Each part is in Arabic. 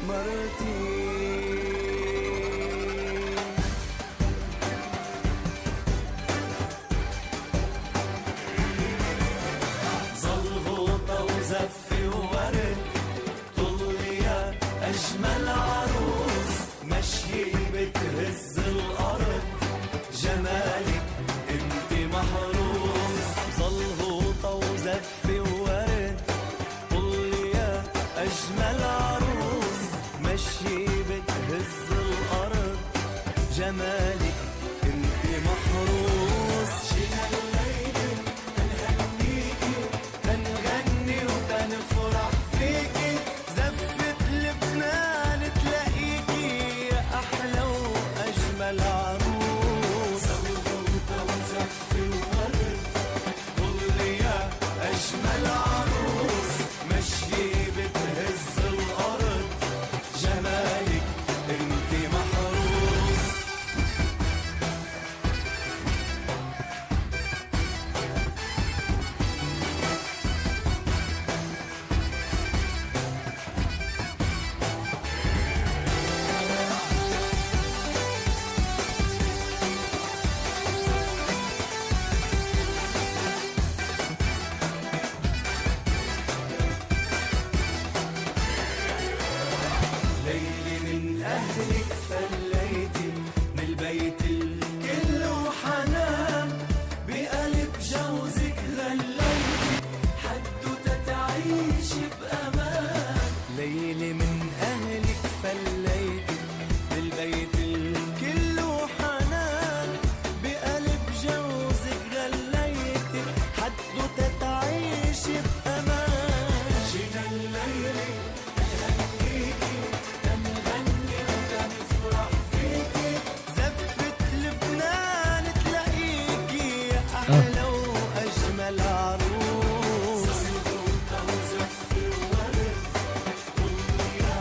مرتي زلغوطة وزفة وورد طلي يا أجمل عروس مشي بتهز الأرض جمالك انت محروس زلغوطة وزفة وورد طلي يا أجمل عروس مشي بتهز الأرض جمالك انت محروس جينا الليلة تنهنيكي تنغني وتنفرح فيكي زفة لبنان تلاقيكي يا أحلى وأجمل عروس زلغوطة وزفة وورد طلي يا أجمل عروس مشي بتهز الأرض جمالك انت محروس ليلي من أهلك فليتي من البيت الكل وحنان بقلب جوزك غليتي حدوتة تعيش بأمان ليلي من أهلك فليتي من البيت الكل وحنان بقلب جوزك غليتي حدوتة تعيش بأمان جينا الليلة زفة لبنان تلاقيكي يا أحلى وأجمل عروس زلغوطة وزفة وورد طلي يا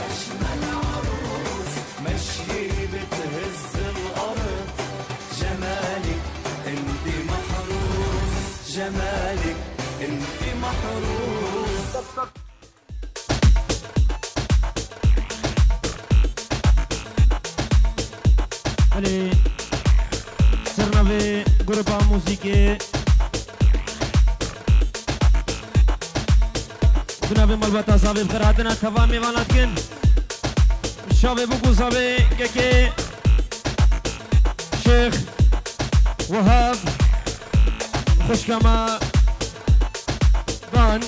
أجمل عروس مشي بتهز الأرض جمالك انت محروس جمالك انت محروس Allez, Cernave, grupa muzike. Dunavim albata sabi bkharatina thavam mevanatkin. Shabe buku sabi keke Sheikh Wahab Khushkama Ban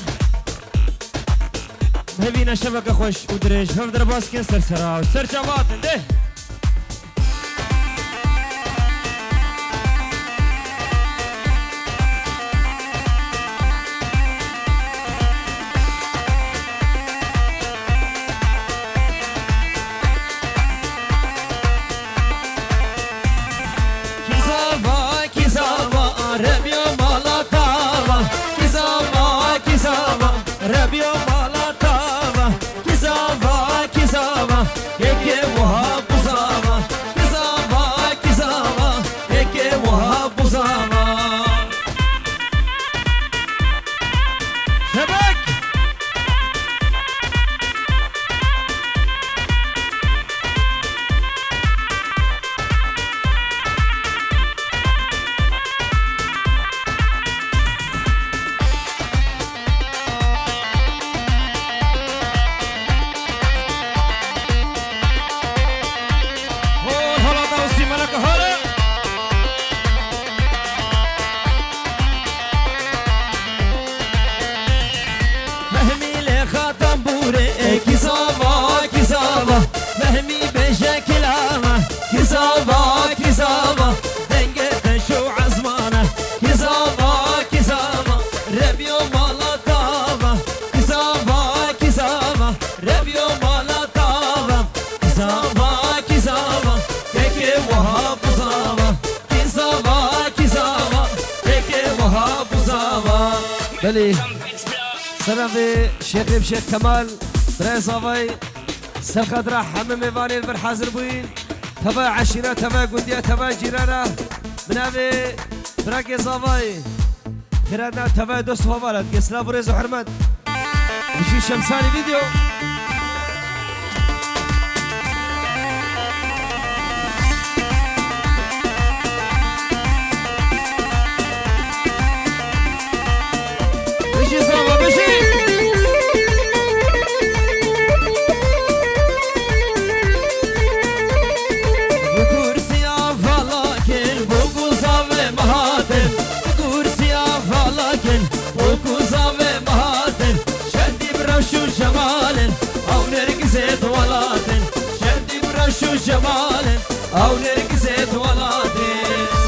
Mhevina shabaka khosh udresh Hafdar baskin sarsara Sarchavat inde بلي سلامي شيخ بشيخ كمال دري صافي سلخدرة حمام ميفاني البرحازر بوين تبع عشيرة تبع قندية تبع جيرانة من أبي براكي صافي خيراتنا تبع دوست فبالك يسلا بريز وحرمت مشي شمساني فيديو نرقزت ولاتن شردي برشو جمالن او نرقزت ولاتن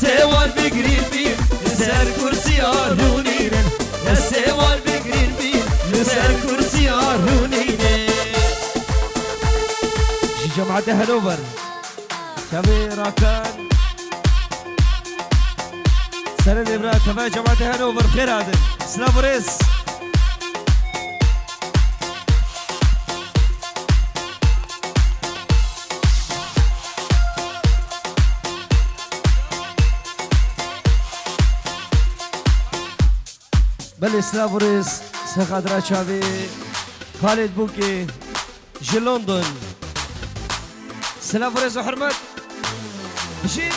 سوال بقرين بين نسار كرسي هارونين سوال بقرين بين نسار كرسي هارونين جماعة هانوفر شبي راكان سنة إبراهيم تبع جماعة هانوفر بخير هذا سلام ريس بل سلام ريس سخادرا شابي خالد بوكي جي لندن سلام ريس وحرمت بشي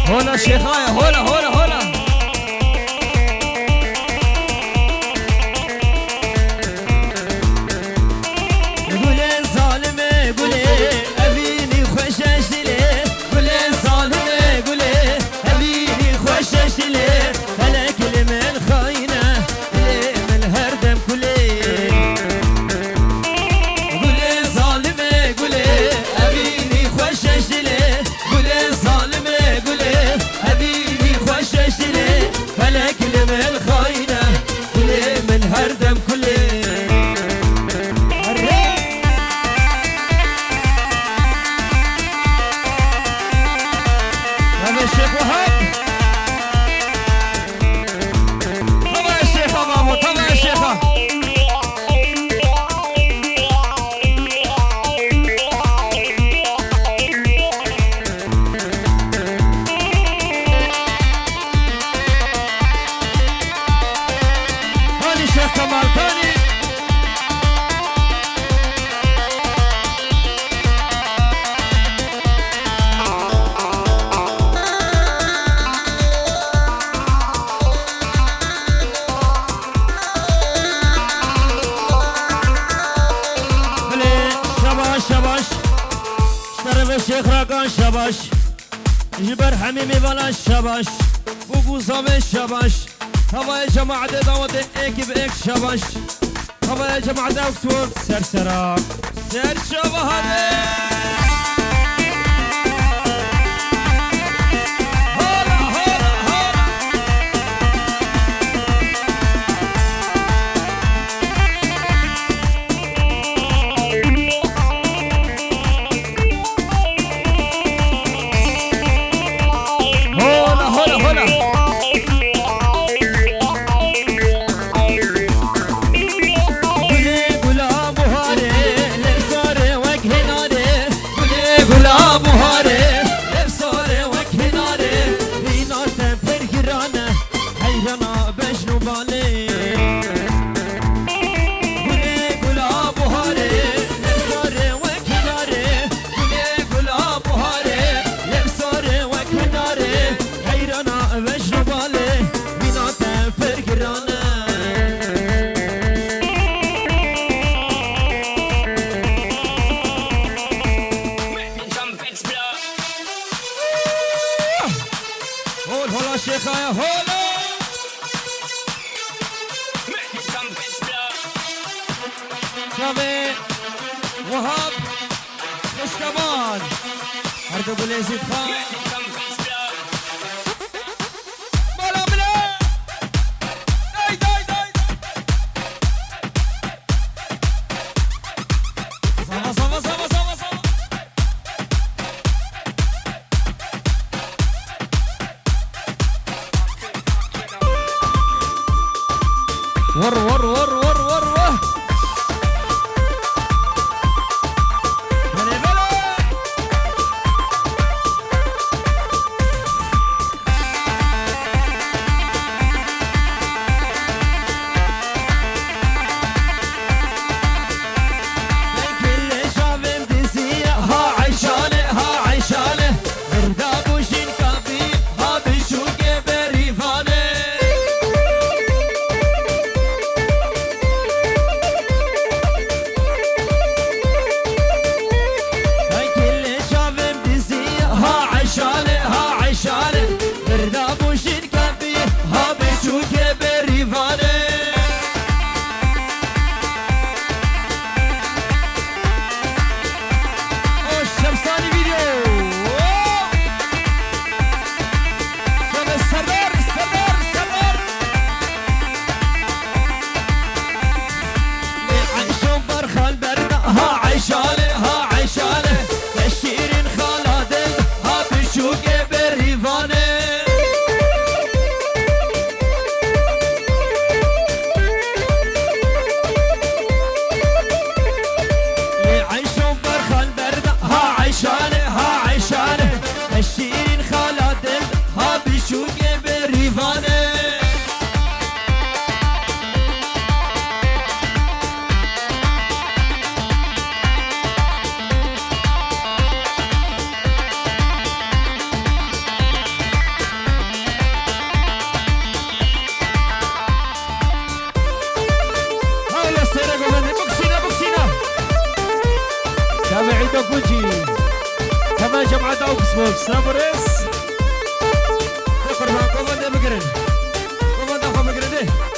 هولا شيخايا هولا هولا هولا قولي ظالمة قولي أبيني خوشش لي قولي ظالمة قولي أبيني خوشش لي أنا كلمة الخاينة لي من هردم كلي قولي ظالمة قولي أبيني خوشش لي قولي ظالمة قولي أبيني خوشش لي فلا كلمة الخاينة لي من هردم كلي الشيخ وهاب طبعا الشيخ بابو طبعا الشيخ هاني الشيخ كمال ثاني شباش شرف الشيخ راقان شباش جبر حميمي بلا شباش بوقو صابي شباش هوا يا جماعة دعوة ايك بايك شباش هوا يا جماعة دكتور سرسرا سر شبه وهاب مش كمان هرد ابو ليزيد خان ور ور ور ور ور ور بله بله جماعة أوكسفورد سلاموريس قربان قربان ده مقرن قربان ده خو مقرن ده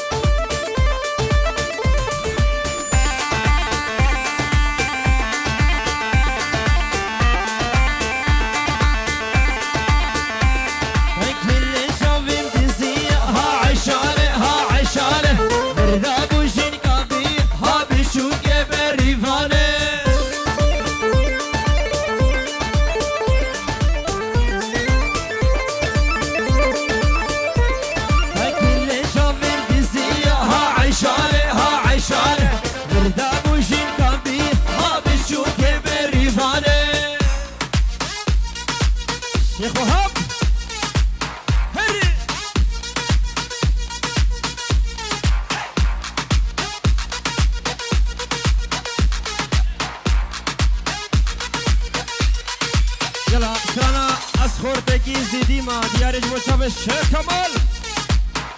الشيخ كمال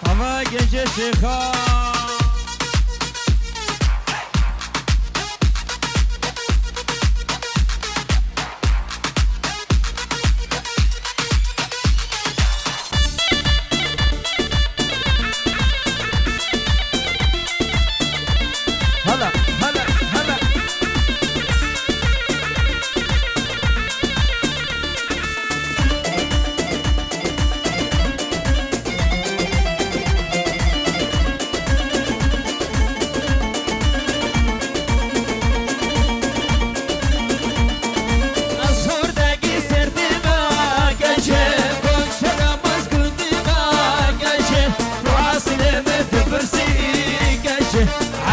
طبعا جنج الشيخة هلا هلا هلا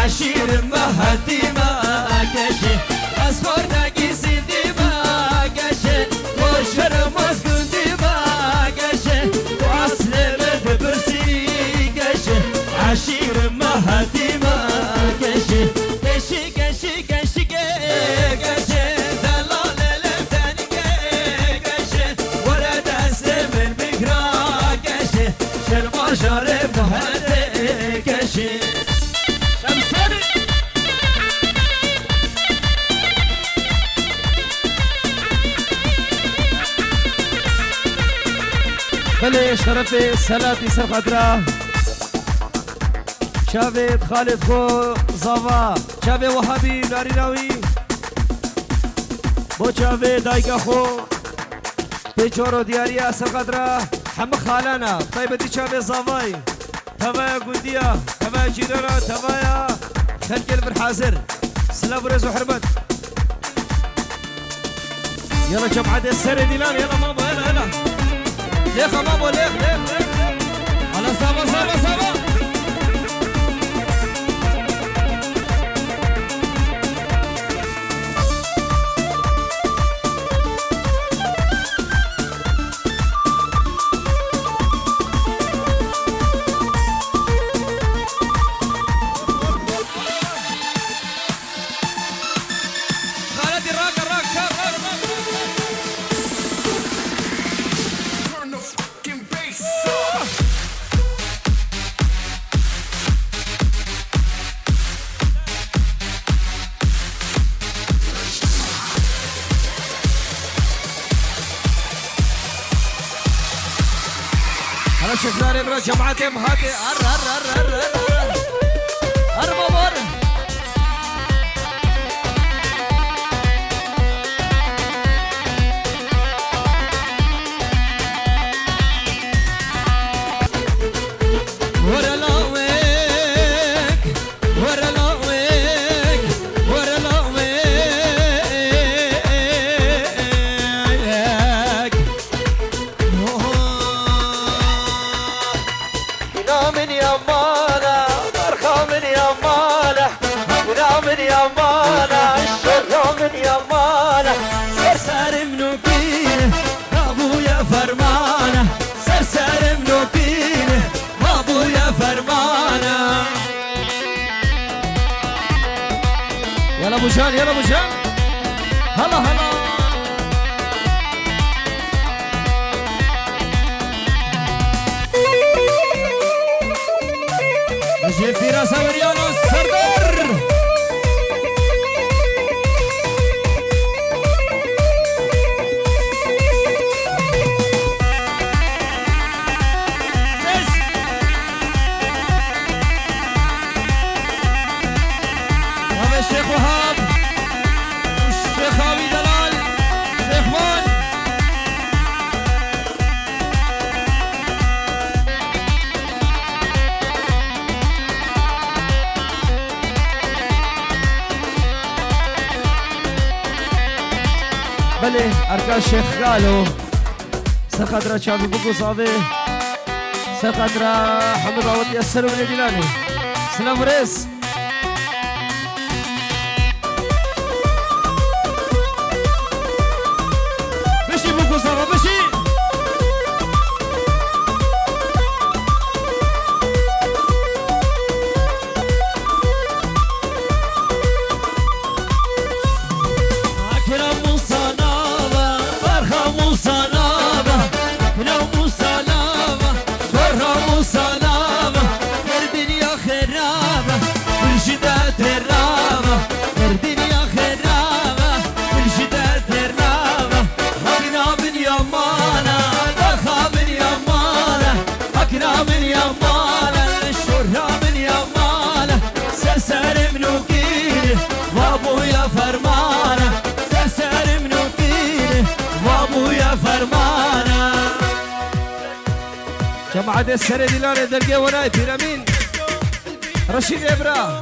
عشير مهدي ما كشي أصفر ناقصي دي ما كشي وشر مسكن دي ما كشي وأصل مدبرسي كشي عشير مهدي ما كشي كشي كشي كشي كشي دلال لفتاني كشي ولد أسلم بكرا كشي شرما شارب مهدي كشي بله شرفي سلاتي سرقدرا شافت خالد خو زاوا شافي وهابي ناريناوي بو شافي دايقا خو بيجورو دياريا سرقدرا حم خالانا طيبة دي شافي زاواي تبايا قندية تبايا جيرانا تبايا خلق البرحازر سلام ورز وحرمت يلا جمعة السر ديلان يلا ماما يلا يلا ليخ ماما ليخ على صابة صابة صابة زاري برا جماعتي مهاتي ار بابار يلا ابو جان يلا ابو جان هلا هلا نجيب في راس وريانو السردر الشيخ وهاب والشيخ ابي دلال شيخ مان بله اركان الشيخ قالوا سقدرة شابي بوكو صابي سقدرة حمد عوضي السلام من ديلاني سلام ريس Gustavo Beşi. Akram Musanava, Barha Musanava, Akram Musanava, Barha Musanava,Erdini Akhrava, Mürşida Terrava,Erdini Akhrava, Mürşida Terrava. من يمانا برخا من يمانا أكرا من يمانا الشرها من يمانا سرسر منوكيني وابويا فرمانا سرسر منوكيني وابويا فرمانا جماعة السنة دي لانا درقية وناي بيرامين رشيد إبرا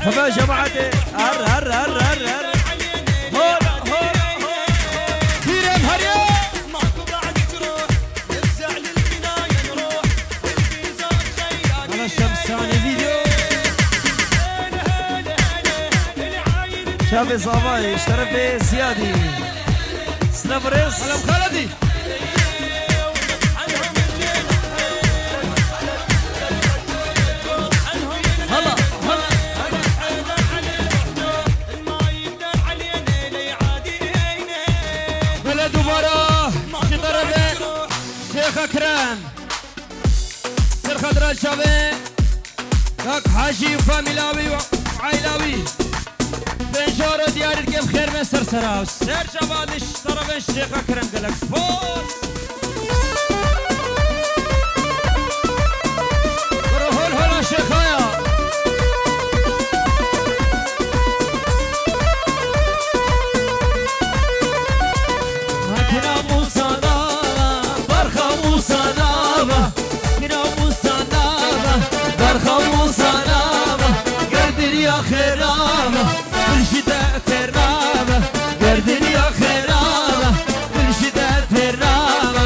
فما جماعة هر شافي صافاي اشترى زيادي سنافريس سلام خالدي هلا بلد مرة شطرة شيخ أكرم سر خضراء شافي كاك حاجي وفاميلاوي وعائلاوي بنجارة ديار الجيم خير من سرسراوس سير جوادش طرف الشيخ أكرم قالك سبورت روحوا الهلا شيخايا هكنا موسى نابا برخا موسى نابا هكنا موسى نابا برخا موسى نابا قردن يا خرابة بالشدة الرابة قردن يا خرابة بالشدة الرابة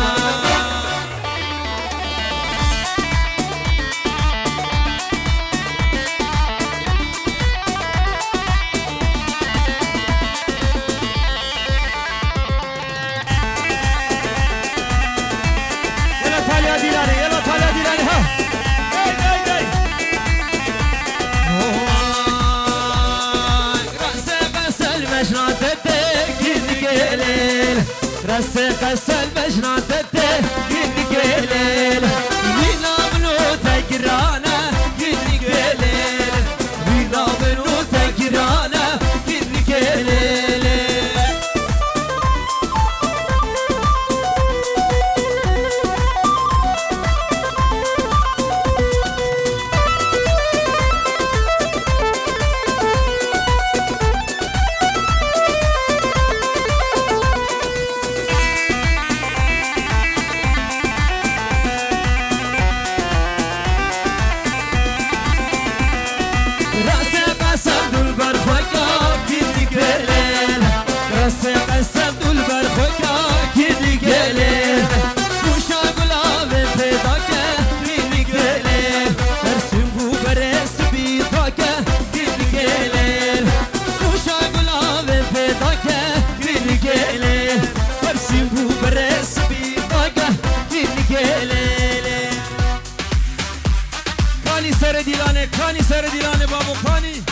كاني سر ديلاني كاني سر ديلاني بابو كاني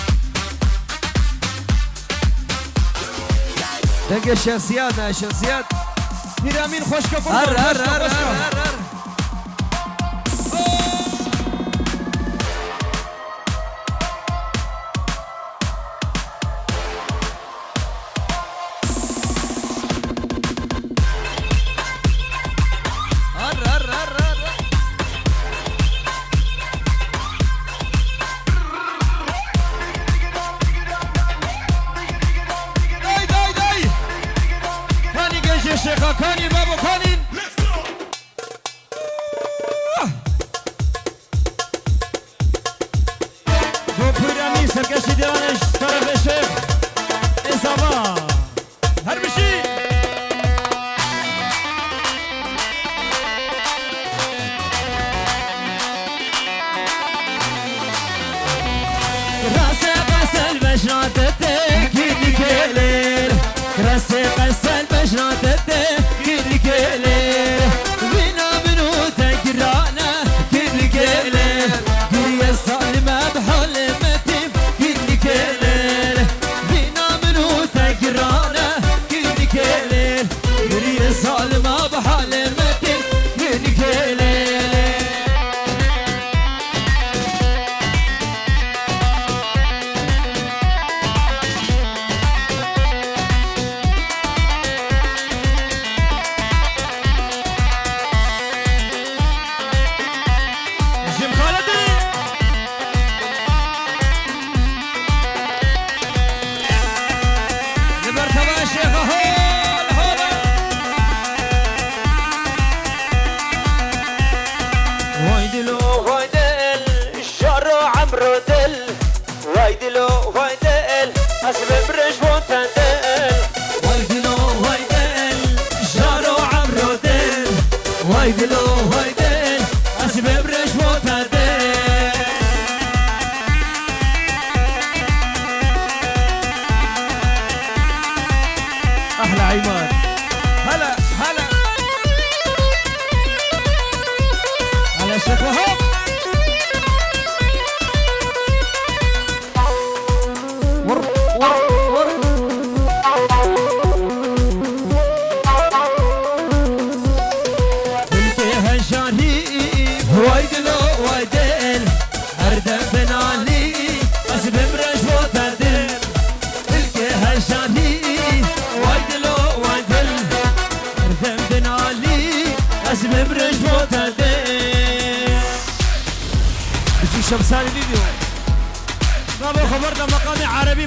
دقة شخصيات شخصيات بيرامين خوشكا كل هر هر هر هر هر شيخا كاني بابو كاني دو بيرامين سرقشي ديرانش طرف الشيخ إصابة هربشي راسي قسل بشراتتي كيدي كيليل راسي قسل بشراتتي كيدي كيليل بينا منو تقرانا كيدي كيليل قرية الظالمة بحول متيم كيدي كيليل بينا منو تقرانا كيدي كيليل قرية الظالمة بحول متيم كيدي كيليل احلى عماد هلا هلا على الشيخ وهاب ور ور ور بنتها شريف وايدلو وايدل هردم بنالي اسب برش وتدل بنتها شريف وايدلو وايدل هردم بنالي اسب برش وتدل بشي شمساني فيديو بابا خبرنا مقامي عربي